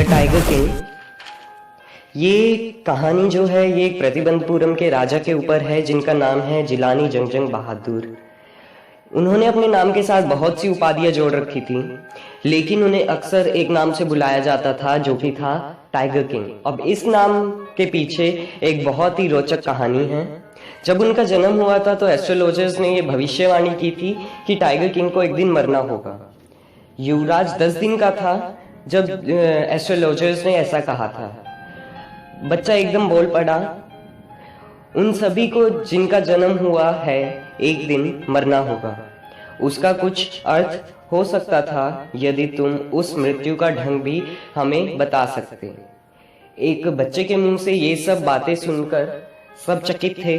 Tiger king. ये कहानी जो है ये प्रतिबंधपुरम के राजा के ऊपर है जिनका नाम है जिलानी जंगजंग बहादुर। उन्होंने अपने नाम के साथ बहुत सी उपाधियां जोड़ रखी थी, लेकिन उन्हें अक्सर एक नाम से बुलाया जाता था जो कि था टाइगर किंग। अब इस नाम के पीछे एक बहुत ही रोचक कहानी है। जब उनका जन्म हुआ था तो एस्ट्रोलॉजर्स ने ये भविष्यवाणी की थी कि टाइगर किंग को एक दिन मरना होगा। युवराज 10 दिन का था जब एस्ट्रोलॉजर्स ने ऐसा कहा था। बच्चा एकदम बोल पड़ा। उन सभी को जिनका जन्म हुआ है एक दिन मरना होगा। उसका कुछ अर्थ हो सकता था यदि तुम उस मृत्यु का ढंग भी हमें बता सकते। एक बच्चे के मुंह से ये सब बातें सुनकर सब चकित थे,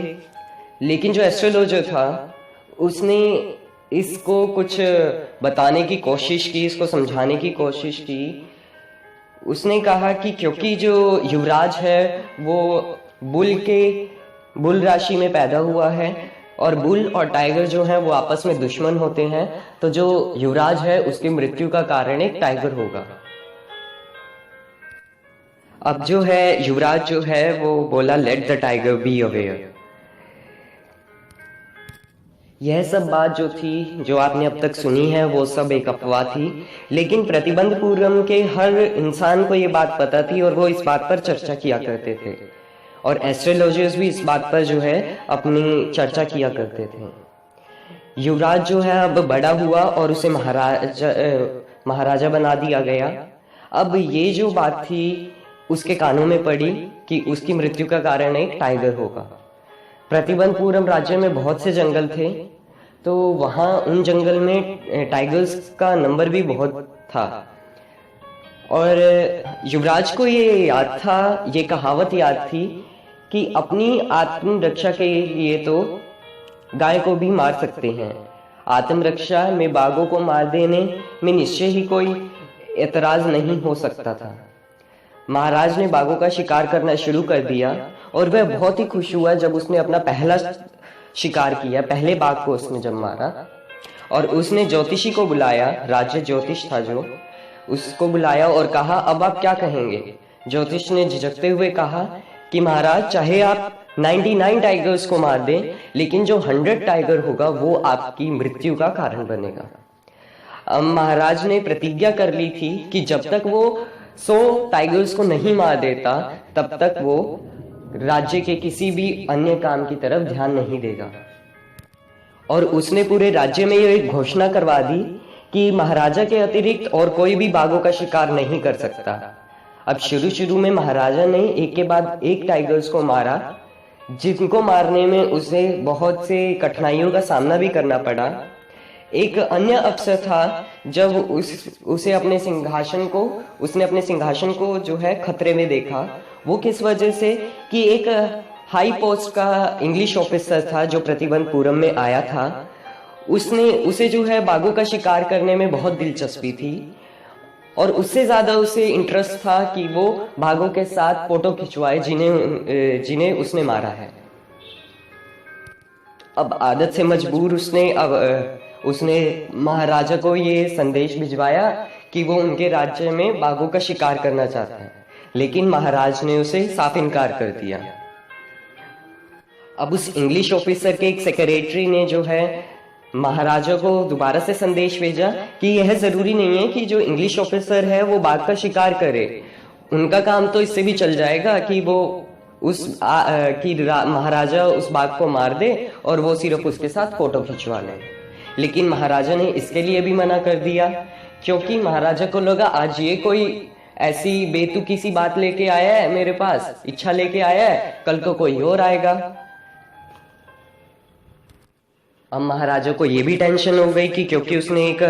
लेकिन जो एस्ट्रोलॉजर था उसने इसको कुछ बताने की कोशिश की, इसको समझाने की कोशिश की। उसने कहा कि क्योंकि जो युवराज है वो बुल राशि में पैदा हुआ है और बुल और टाइगर जो है वो आपस में दुश्मन होते हैं, तो जो युवराज है उसकी मृत्यु का कारण एक टाइगर होगा। अब जो है युवराज जो है वो बोला let the tiger be aware. यह सब बात जो थी जो आपने अब तक सुनी है वो सब एक अफवाह थी, लेकिन प्रतिबंधपुरम के हर इंसान को ये बात पता थी और वो इस बात पर चर्चा किया करते थे और एस्ट्रोलॉजर्स भी इस बात पर जो है अपनी चर्चा किया करते थे। युवराज जो है अब बड़ा हुआ और उसे महाराजा बना दिया गया। अब ये जो बात थी उसके कानों में पड़ी कि उसकी मृत्यु का कारण एक टाइगर होगा। प्रतिबंधपुरम राज्य में बहुत से जंगल थे, तो वहां उन जंगल में टाइगर्स का नंबर भी बहुत था और युवराज को ये याद था, ये कहावत याद थी कि अपनी आत्मरक्षा के लिए तो गाय को भी मार सकते हैं। आत्मरक्षा में बाघों को मार देने में निश्चय ही कोई एतराज नहीं हो सकता था। महाराज ने बाघों का शिकार करना शुरू कर दिया और वह बहुत ही खुश हुआ जब उसने अपना पहला शिकार किया। पहले बाघ को उसने जब मारा और उसने ज्योतिषी को बुलाया, राज्य ज्योतिष था जो, उसको बुलाया और कहा अब आप क्या कहेंगे। ज्योतिष ने झिझकते हुए कहा कि महाराज चाहे आप 99 टाइगर्स को मार दें, लेकिन जो 100 टाइगर होगा वो आपकी मृत्यु का कारण बनेगा। अब महाराज ने प्रतिज्ञा कर ली थी कि जब तक वो 100 टाइगर्स को नहीं मार देता तब तक वो राज्य के किसी भी अन्य काम की तरफ ध्यान नहीं देगा। और उसने पूरे राज्य में ये एक घोषणा करवा दी कि महाराजा के अतिरिक्त और कोई भी बाघों का शिकार नहीं कर सकता। अब शुरू में महाराजा ने एक के बाद एक टाइगर्स को मारा, जिनको मारने में उसे बहुत से कठिनाइयों का सामना भी करना पड़ा। एक अन्य अवसर था जब उसने अपने सिंहासन को जो है खतरे में देखा। वो किस वजह से कि एक हाई पोस्ट का इंग्लिश ऑफिसर था जो प्रतिबंधपुरम में आया था। उसे जो है बाघों का शिकार करने में बहुत दिलचस्पी थी और उससे ज्यादा उसे इंटरेस्ट था कि वो बाघों के साथ फोटो खिंचवाए जिन्हें उसने मारा है। अब आदत से मजबूर उसने महाराजा को ये संदेश भिजवाया कि वो उनके राज्य में बाघों का शिकार करना चाहता है, लेकिन महाराज ने उसे साफ इनकार कर दिया। अब उस इंग्लिश ऑफिसर के एक सेक्रेटरी ने जो है महाराजा को दोबारा से संदेश भेजा कि यह जरूरी नहीं है कि जो इंग्लिश ऑफिसर है वो बाघ का शिकार करे। उनका काम तो इससे भी चल जाएगा कि वो महाराजा उस बाघ को मार दे और वो सिर्फ उसके साथ फोटो खिंचवा ले। लेकिन महाराजा ने इसके लिए भी मना कर दिया, क्योंकि महाराजा को लगा आज ये कोई ऐसी बेतुकी सी बात लेके आया है, मेरे पास इच्छा लेके आया है, कल को कोई और आएगा। अब महाराजा को ये भी टेंशन हो गई कि क्योंकि उसने एक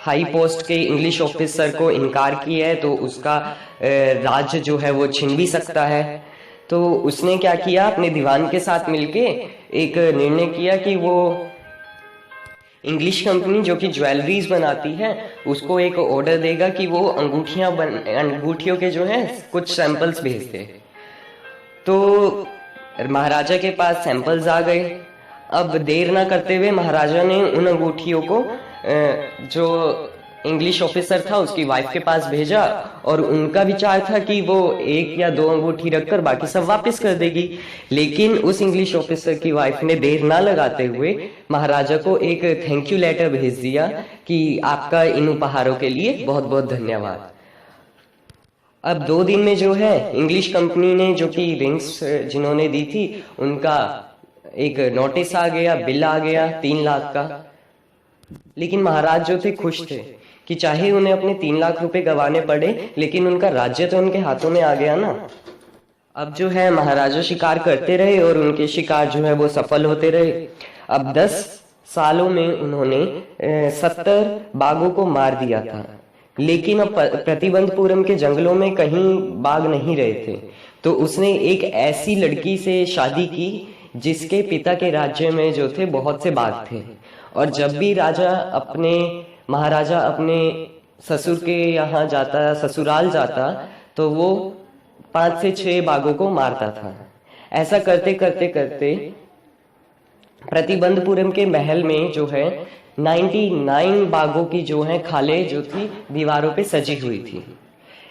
हाई पोस्ट के इंग्लिश ऑफिसर को इनकार किया है तो उसका राज्य जो है वो छीन भी सकता है। तो उसने क्या किया, अपने दीवान के साथ मिलके एक निर्णय किया कि वो इंग्लिश कंपनी जो कि ज्वेलरीज बनाती है उसको एक ऑर्डर देगा कि वो अंगूठियों के जो है कुछ सैंपल्स भेज दे। तो महाराजा के पास सैंपल्स आ गए। अब देर ना करते हुए महाराजा ने उन अंगूठियों को जो इंग्लिश ऑफिसर था उसकी वाइफ के पास भेजा, और उनका विचार था कि वो एक या दो अंगूठी रखकर बाकी सब वापस कर देगी। लेकिन उस इंग्लिश ऑफिसर की वाइफ ने देर ना लगाते हुए महाराजा को एक थैंक यू लेटर भेज दिया कि आपका इन उपहारों के लिए बहुत बहुत धन्यवाद। अब 2 दिन में जो है इंग्लिश कंपनी ने, जो कि रिंग्स जिन्होंने दी थी, उनका एक नोटिस आ गया, बिल आ गया 3 लाख का। लेकिन महाराज जो थे खुश थे कि चाहे उन्हें अपने 3 लाख रुपए गंवाने पड़े, लेकिन उनका राज्य तो उनके हाथों में आ गया ना। अब जो है महाराजा शिकार करते रहे और उनके शिकार जो है वो सफल होते रहे। अब 10 सालों में उन्होंने 70 बाघों को मार दिया था। लेकिन अब प्रतिबंधपुरम के जंगलों में कहीं बाघ नहीं रहे थे, तो उसने एक ऐसी लड़की से शादी की जिसके पिता के राज्य में जो थे बहुत से बाघ थे। और जब भी महाराजा अपने ससुर के यहाँ जाता, ससुराल जाता, तो वो 5 से 6 बाघों को मारता था। ऐसा करते करते करते प्रतिबंधपुरम के महल में जो है 99 बाघों की जो है खालें जो थी दीवारों पे सजी हुई थी।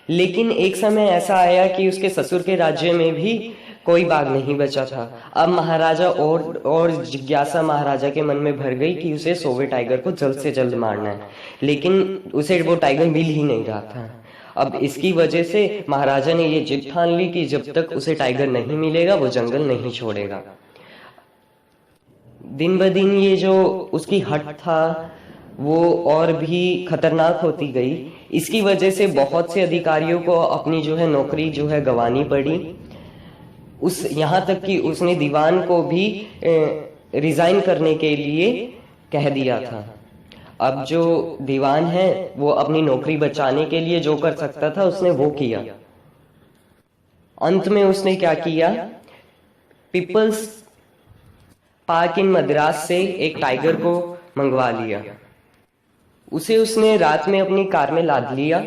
लेकिन एक समय ऐसा आया कि उसके ससुर के राज्य में भी कोई बाघ नहीं बचा था। अब महाराजा और जिज्ञासा महाराजा के मन में भर गई कि उसे सोवे टाइगर को जल्द से जल्द मारना है, लेकिन उसे वो टाइगर मिल ही नहीं रहा था। अब इसकी वजह से महाराजा ने ये जिद ठान ली कि जब तक उसे टाइगर नहीं मिलेगा वो जंगल नहीं छोड़ेगा। दिन ब दिन ये जो उसकी हट था वो और भी खतरनाक होती गई। इसकी वजह से बहुत से अधिकारियों को अपनी जो है नौकरी जो है गंवानी पड़ी। यहाँ तक कि उसने दीवान को भी रिजाइन करने के लिए कह दिया था। अब जो दीवान है वो अपनी नौकरी बचाने के लिए जो कर सकता था उसने वो किया। अंत में उसने क्या किया, पीपल्स पार्क इन मद्रास से एक टाइगर को मंगवा लिया। उसे उसने रात में अपनी कार में लाद लिया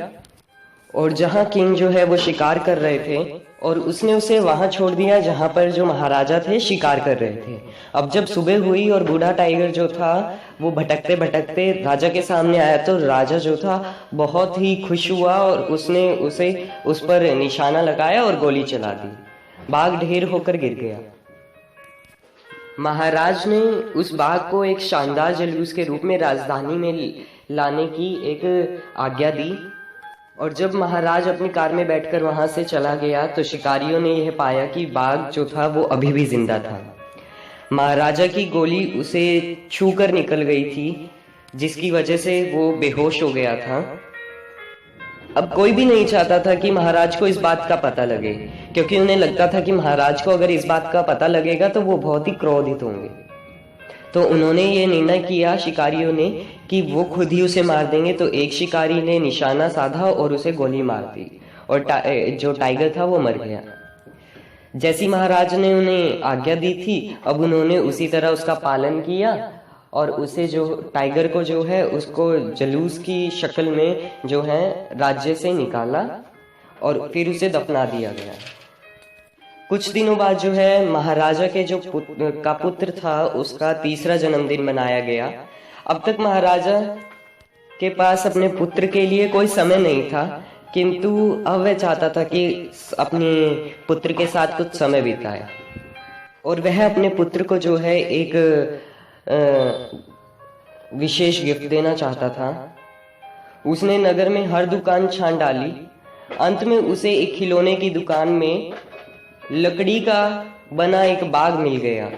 और जहां किंग जो है वो शिकार कर रहे थे, और उसने उसे वहां छोड़ दिया जहां पर जो महाराजा थे शिकार कर रहे थे। अब जब सुबह हुई और बूढ़ा टाइगर जो था वो भटकते भटकते राजा के सामने आया, तो राजा जो था बहुत ही खुश हुआ और उसने उसे उस पर निशाना लगाया और गोली चला दी। बाघ ढेर होकर गिर गया। महाराज ने उस बाघ को एक शानदार जुलूस के रूप में राजधानी में लाने की एक आज्ञा दी। और जब महाराज अपनी कार में बैठकर वहां से चला गया तो शिकारियों ने यह पाया कि बाघ जो था वो अभी भी जिंदा था। महाराजा की गोली उसे छूकर निकल गई थी, जिसकी वजह से वो बेहोश हो गया था। अब कोई भी नहीं चाहता था कि महाराज को इस बात का पता लगे, क्योंकि उन्हें लगता था कि महाराज को अगर इस बात का पता लगेगा तो वो बहुत ही क्रोधित होंगे। तो उन्होंने ये निर्णय किया शिकारियों ने कि वो खुद ही उसे मार देंगे। तो एक शिकारी ने निशाना साधा और उसे गोली मार दी और जो टाइगर था वो मर गया। जैसी महाराज ने उन्हें आज्ञा दी थी, अब उन्होंने उसी तरह उसका पालन किया और उसे जो टाइगर को जो है उसको जुलूस की शक्ल में जो है राज्य से निकाला और फिर उसे दफना दिया गया। कुछ दिनों बाद जो है महाराजा के जो पुत्र था उसका 3रा जन्मदिन मनाया गया। अब तक महाराजा के पास अपने पुत्र के लिए कोई समय नहीं था, किंतु अब वह चाहता था कि अपने पुत्र के साथ कुछ समय बिताए। और वह अपने पुत्र को जो है एक विशेष गिफ्ट देना चाहता था। उसने नगर में हर दुकान छान डाली। अंत में उसे एक खिलौने की दुकान में लकड़ी का बना एक बाघ मिल गया।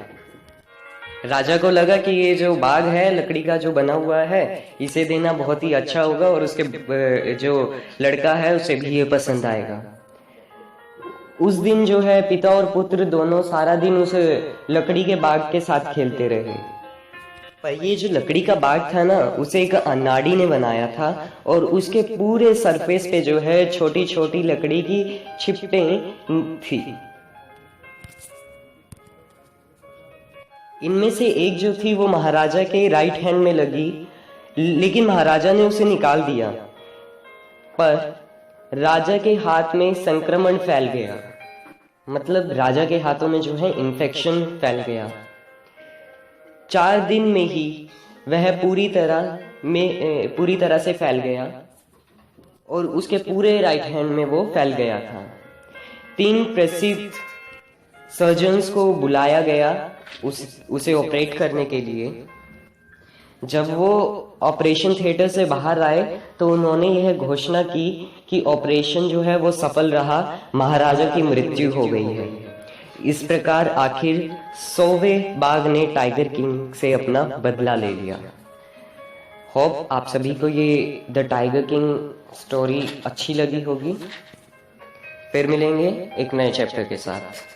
राजा को लगा कि ये जो बाघ है लकड़ी का जो बना हुआ है इसे देना बहुत ही अच्छा होगा और उसके जो लड़का है उसे भी ये पसंद आएगा। उस दिन जो है पिता और पुत्र दोनों सारा दिन उस लकड़ी के बाघ के साथ खेलते रहे। पर ये जो लकड़ी का बाघ था ना उसे एक अनाड़ी ने बनाया था और उसके पूरे सरफेस पे जो है छोटी छोटी लकड़ी की छिपटें थी। इनमें से एक जो थी वो महाराजा के राइट हैंड में लगी, लेकिन महाराजा ने उसे निकाल दिया। पर राजा के हाथ में संक्रमण फैल गया, मतलब राजा के हाथों में जो है इन्फेक्शन फैल गया। 4 दिन में ही वह पूरी तरह में पूरी तरह से फैल गया और उसके पूरे राइट हैंड में वो फैल गया था। 3 प्रसिद्ध सर्जन्स को बुलाया गया उसे ऑपरेट करने के लिए। जब वो ऑपरेशन थिएटर से बाहर आए तो उन्होंने यह घोषणा की कि ऑपरेशन जो है वो सफल रहा, महाराजा की मृत्यु हो गई है। इस प्रकार आखिर 100वें बाघ ने टाइगर किंग से अपना बदला ले लिया। होप आप सभी को ये द टाइगर किंग स्टोरी अच्छी लगी होगी। फिर मिलेंगे एक नए चैप्टर के साथ।